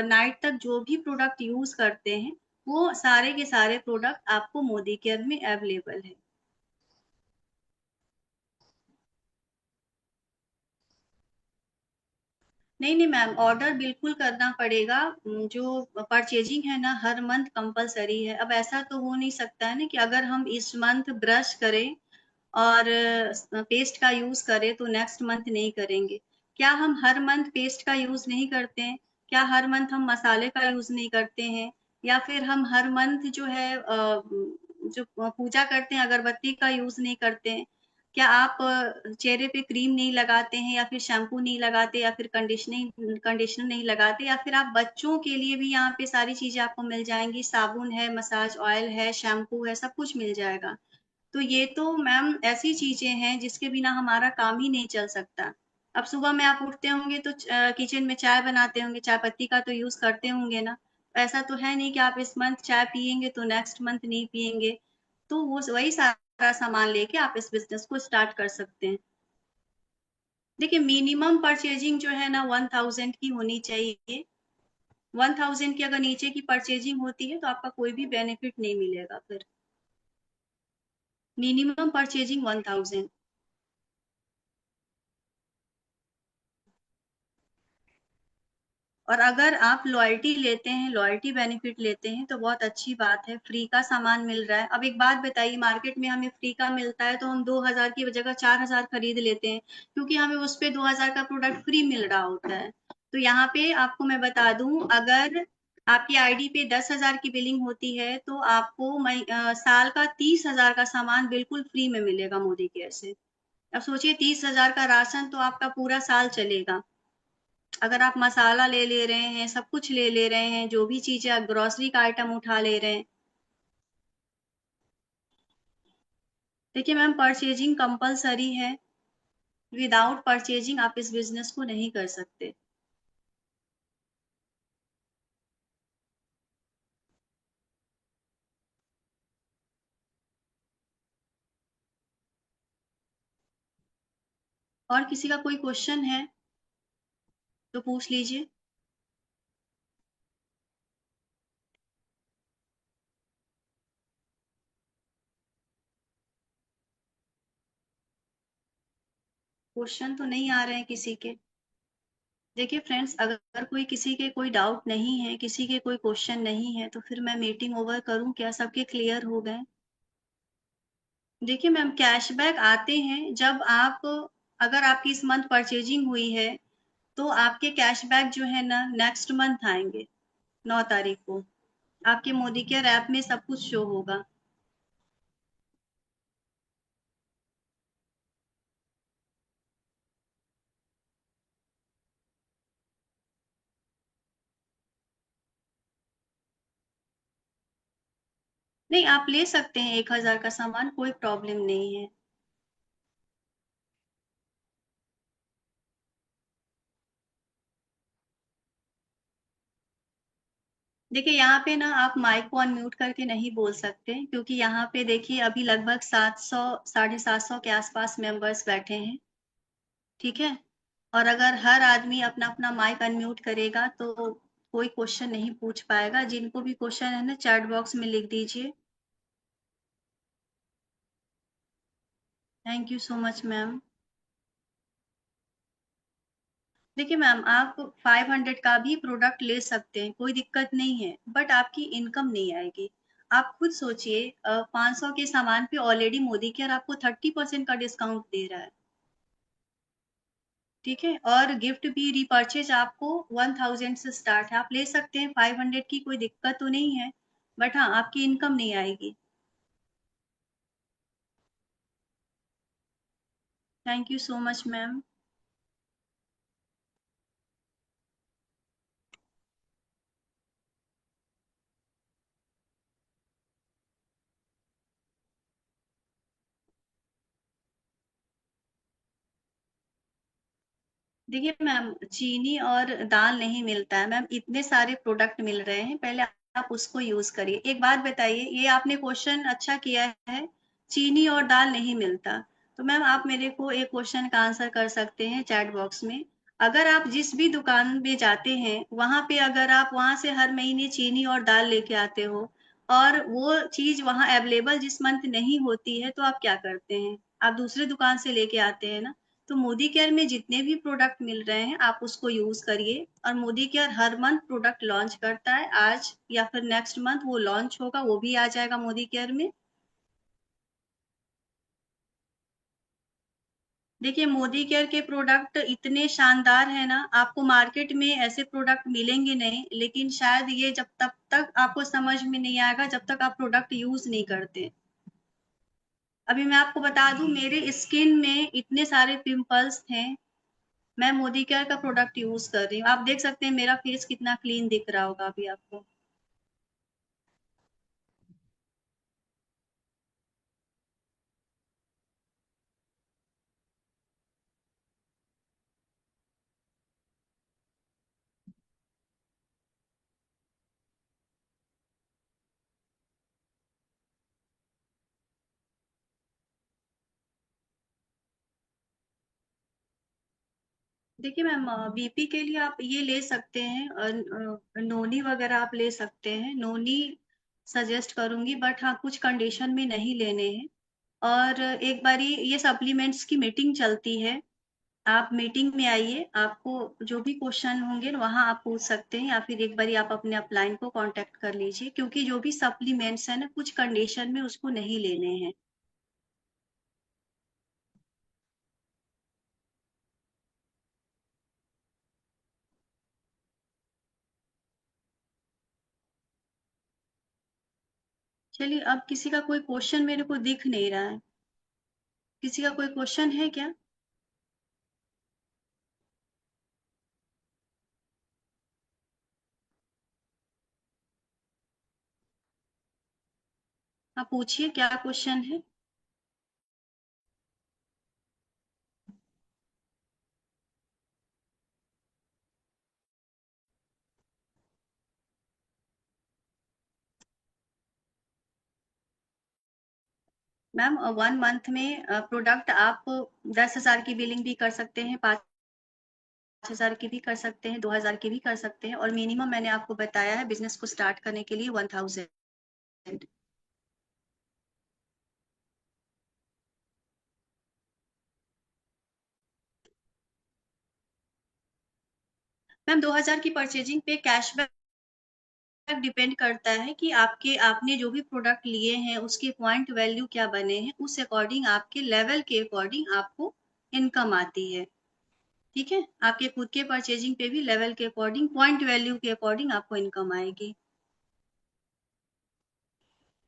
नाइट तक जो भी प्रोडक्ट यूज करते हैं, वो सारे के सारे प्रोडक्ट आपको मोदी केयर में अवेलेबल है। नहीं नहीं मैम, ऑर्डर बिल्कुल करना पड़ेगा। जो परचेजिंग है ना, हर मंथ कंपलसरी है। अब ऐसा तो हो नहीं सकता है ना कि अगर हम इस मंथ ब्रश करें और पेस्ट का यूज करें तो नेक्स्ट मंथ नहीं करेंगे। क्या हम हर मंथ पेस्ट का यूज नहीं करते हैं? क्या हर मंथ हम मसाले का यूज नहीं करते हैं? या फिर हम हर मंथ जो है जो पूजा करते हैं अगरबत्ती का यूज नहीं करते हैं? क्या आप चेहरे पे क्रीम नहीं लगाते हैं, या फिर शैम्पू नहीं लगाते, या फिर कंडीशनिंग कंडीशनर नहीं लगाते? या फिर आप बच्चों के लिए भी यहाँ पे सारी चीजें आपको मिल जाएंगी। साबुन है, मसाज ऑयल है, शैम्पू है, सब कुछ मिल जाएगा। तो ये तो मैम ऐसी चीजें हैं जिसके बिना हमारा काम ही नहीं चल सकता। अब सुबह में आप उठते होंगे तो किचन में चाय बनाते होंगे, चाय पत्ती का तो यूज करते होंगे ना। ऐसा तो है नहीं कि आप इस मंथ चाय पियेंगे तो नेक्स्ट मंथ नहीं पियेंगे। तो वो वही सारा सामान लेके आप इस बिजनेस को स्टार्ट कर सकते हैं। देखिए, मिनिमम परचेजिंग जो है ना 1000 की होनी चाहिए। 1000 की अगर नीचे की परचेजिंग होती है तो आपका कोई भी बेनिफिट नहीं मिलेगा फिर। Minimum purchasing 1000। और अगर आप लॉयल्टी लेते हैं, लॉयल्टी बेनिफिट लेते हैं, तो बहुत अच्छी बात है, फ्री का सामान मिल रहा है। अब एक बात बताइए, मार्केट में हमें फ्री का मिलता है तो हम 2000 की जगह 4000 खरीद लेते हैं, क्योंकि हमें उस पे 2000 का प्रोडक्ट फ्री मिल रहा होता है। तो यहाँ पे आपको मैं बता दूं, अगर आपकी आईडी पे 10,000 की बिलिंग होती है तो आपको साल का 30,000 का सामान बिल्कुल फ्री में मिलेगा मोदी केयर से। अब सोचिए, 30,000 का राशन तो आपका पूरा साल चलेगा। अगर आप मसाला ले ले रहे हैं, सब कुछ ले ले रहे हैं, जो भी चीजें आप ग्रोसरी का आइटम उठा ले रहे हैं। देखिए मैम, परचेजिंग कंपलसरी है। विदाउट परचेजिंग आप इस बिजनेस को नहीं कर सकते। और किसी का कोई क्वेश्चन है तो पूछ लीजिए। क्वेश्चन तो नहीं आ रहे हैं किसी के। देखिए फ्रेंड्स, अगर कोई किसी के कोई डाउट नहीं है, किसी के कोई क्वेश्चन नहीं है, तो फिर मैं मीटिंग ओवर करूं क्या? सबके क्लियर हो गए? देखिए मैम, कैशबैक आते हैं जब आप, अगर आपकी इस मंथ परचेजिंग हुई है तो आपके कैशबैक जो है ना नेक्स्ट मंथ आएंगे। 9 तारीख को आपके मोदी केयर ऐप में सब कुछ शो होगा। नहीं, आप ले सकते हैं 1000 का सामान, कोई प्रॉब्लम नहीं है। देखिए यहाँ पे ना आप माइक को अनम्यूट करके नहीं बोल सकते, क्योंकि यहाँ पे देखिए अभी लगभग 700 750 के आसपास मेंबर्स बैठे हैं। ठीक है। और अगर हर आदमी अपना अपना माइक अनम्यूट करेगा तो कोई क्वेश्चन नहीं पूछ पाएगा। जिनको भी क्वेश्चन है ना, चैट बॉक्स में लिख दीजिए। Thank you so much ma'am. देखिए मैम, आप 500 का भी प्रोडक्ट ले सकते हैं, कोई दिक्कत नहीं है, बट आपकी इनकम नहीं आएगी। आप खुद सोचिए, 500 के सामान पे ऑलरेडी मोदी केयर आपको 30% का डिस्काउंट दे रहा है। ठीक है, और गिफ्ट भी रीपर्चेज आपको 1000 से स्टार्ट है, आप ले सकते हैं। 500 की कोई दिक्कत तो नहीं है, बट हाँ, आपकी इनकम नहीं आएगी। Thank you so much ma'am. देखिए मैम, चीनी और दाल नहीं मिलता है मैम, इतने सारे प्रोडक्ट मिल रहे हैं, पहले आप उसको यूज करिए। एक बात बताइए, ये आपने क्वेश्चन अच्छा किया है, चीनी और दाल नहीं मिलता, तो मैम आप मेरे को एक क्वेश्चन का आंसर कर सकते हैं चैट बॉक्स में। अगर आप जिस भी दुकान में जाते हैं, वहां पे अगर आप वहां से हर महीने चीनी और दाल लेके आते हो, और वो चीज वहां अवेलेबल जिस मंथ नहीं होती है, तो आप क्या करते हैं? आप दूसरे दुकान से लेके आते हैं ना। तो मोदी केयर में जितने भी प्रोडक्ट मिल रहे हैं, आप उसको यूज करिए। और मोदी केयर हर मंथ प्रोडक्ट लॉन्च करता है, आज या फिर नेक्स्ट मंथ वो लॉन्च होगा, वो भी आ जाएगा मोदी केयर में। देखिए, मोदी केयर के प्रोडक्ट इतने शानदार है ना, आपको मार्केट में ऐसे प्रोडक्ट मिलेंगे नहीं, लेकिन शायद ये जब तब तक आपको समझ में नहीं आएगा जब तक आप प्रोडक्ट यूज नहीं करते। अभी मैं आपको बता दूं, मेरे स्किन में इतने सारे पिंपल्स थे, मैं मोदी केयर का प्रोडक्ट यूज कर रही हूँ। आप देख सकते हैं मेरा फेस कितना क्लीन दिख रहा होगा अभी आपको। देखिए मैम, बीपी के लिए आप ये ले सकते हैं, नोनी वगैरह आप ले सकते हैं। नोनी सजेस्ट करूंगी, बट हाँ, कुछ कंडीशन में नहीं लेने हैं। और एक बारी ये सप्लीमेंट्स की मीटिंग चलती है, आप मीटिंग में आइए, आपको जो भी क्वेश्चन होंगे वहां आप पूछ सकते हैं, या फिर एक बारी आप अपने अपलाइन को कांटेक्ट कर लीजिए, क्योंकि जो भी सप्लीमेंट्स है ना, कुछ कंडीशन में उसको नहीं लेने हैं। चलिए, अब किसी का कोई क्वेश्चन मेरे को दिख नहीं रहा है, किसी का कोई क्वेश्चन है क्या? आप पूछिए, क्या क्वेश्चन है? मैम, 1 मंथ में प्रोडक्ट आप 10,000 की बिलिंग भी कर सकते हैं, 5,000 की भी कर सकते हैं, 2,000 की भी कर सकते हैं, और मिनिमम मैंने आपको बताया है बिजनेस को स्टार्ट करने के लिए 1,000। मैम, 2,000 की परचेजिंग पे कैशबैक डिपेंड करता है कि आपके आपने जो भी प्रोडक्ट लिए हैं उसके पॉइंट वैल्यू क्या बने हैं, उस अकॉर्डिंग आपके लेवल के अकॉर्डिंग आपको इनकम आती है। ठीक है, आपके खुद के परचेजिंग पे भी लेवल के अकॉर्डिंग, पॉइंट वैल्यू के अकॉर्डिंग आपको इनकम आएगी।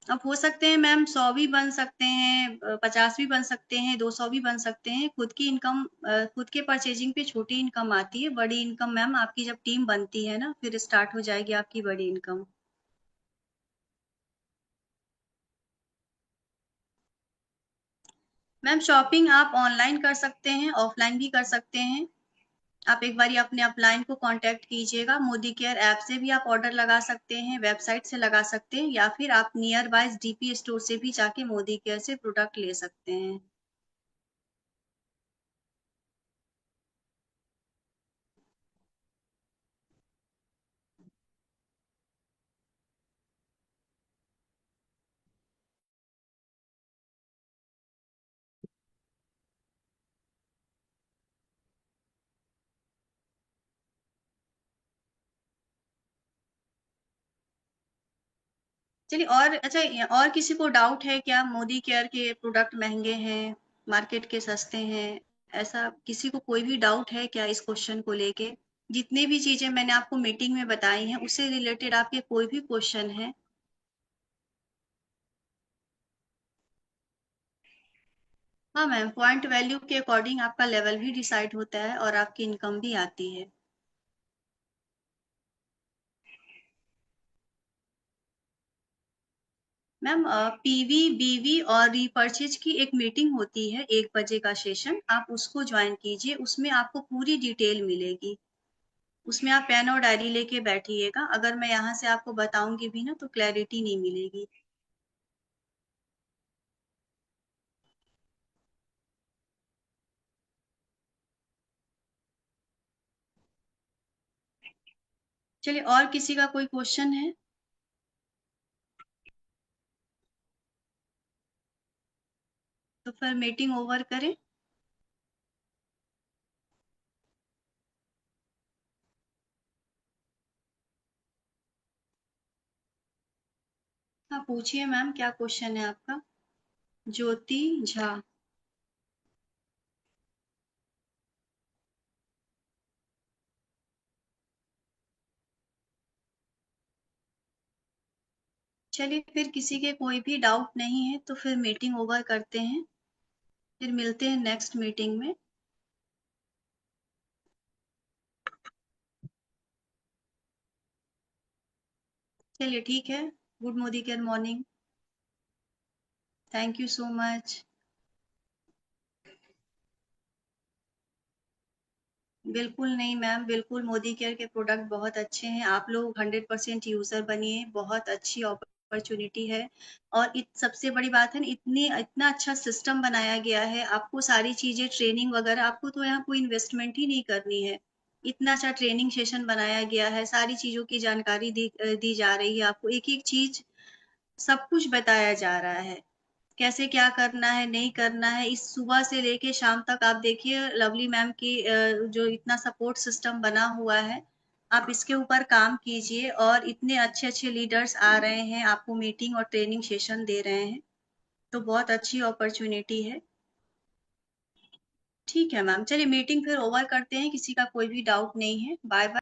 अब हो सकते हैं मैम, 100 भी बन सकते हैं, 50 भी बन सकते हैं, 200 भी बन सकते हैं। खुद की इनकम, खुद के परचेजिंग पे छोटी इनकम आती है, बड़ी इनकम मैम आपकी जब टीम बनती है ना, फिर स्टार्ट हो जाएगी आपकी बड़ी इनकम। मैम, शॉपिंग आप ऑनलाइन कर सकते हैं, ऑफलाइन भी कर सकते हैं। आप एक बारी अपने अपलाइन को कांटेक्ट कीजिएगा, मोदी केयर ऐप से भी आप ऑर्डर लगा सकते हैं, वेबसाइट से लगा सकते हैं, या फिर आप नियर बाय डीपी स्टोर से भी जाके मोदी केयर से प्रोडक्ट ले सकते हैं। चलिए और अच्छा और किसी को डाउट है क्या मोदी केयर के प्रोडक्ट महंगे हैं, मार्केट के सस्ते हैं? ऐसा किसी को कोई भी डाउट है क्या इस क्वेश्चन को लेके? जितनी भी चीजें मैंने आपको मीटिंग में बताई हैं उससे रिलेटेड आपके कोई भी क्वेश्चन है? हाँ मैम, पॉइंट वैल्यू के अकॉर्डिंग आपका लेवल भी डिसाइड होता है और आपकी इनकम भी आती है। मैम पीवी बीवी और रीपर्चेज की एक मीटिंग होती है 1 बजे का सेशन, आप उसको ज्वाइन कीजिए, उसमें आपको पूरी डिटेल मिलेगी। उसमें आप पेन और डायरी लेके बैठिएगा, अगर मैं यहाँ से आपको बताऊंगी भी ना तो क्लैरिटी नहीं मिलेगी। चलिए और किसी का कोई क्वेश्चन है तो फिर मीटिंग ओवर करें। हाँ पूछिए मैम, क्या क्वेश्चन है आपका? ज्योति झा। चलिए फिर किसी के कोई भी डाउट नहीं है तो फिर मीटिंग ओवर करते हैं, फिर मिलते हैं नेक्स्ट मीटिंग में। चलिए ठीक है। Good Modi care morning. Thank you so much. बिल्कुल नहीं मैम, बिल्कुल मोदी केयर के प्रोडक्ट बहुत अच्छे हैं, आप लोग 100% यूजर बनिए, बहुत अच्छी अपॉर्चुनिटी है। और सबसे बड़ी बात है ना, इतनी इतना अच्छा सिस्टम बनाया गया है, आपको सारी चीजें ट्रेनिंग वगैरह, आपको तो यहाँ कोई इन्वेस्टमेंट ही नहीं करनी है। इतना अच्छा ट्रेनिंग सेशन बनाया गया है, सारी चीजों की जानकारी दी जा रही है, आपको एक एक चीज सब कुछ बताया जा रहा है, कैसे क्या करना है नहीं करना है। इस सुबह से लेके शाम तक आप देखिए लवली मैम की जो इतना सपोर्ट सिस्टम बना हुआ है, आप इसके ऊपर काम कीजिए, और इतने अच्छे अच्छे लीडर्स आ रहे हैं, आपको मीटिंग और ट्रेनिंग सेशन दे रहे हैं, तो बहुत अच्छी अपॉर्चुनिटी है। ठीक है मैम, चलिए मीटिंग फिर ओवर करते हैं, किसी का कोई भी डाउट नहीं है। Bye bye.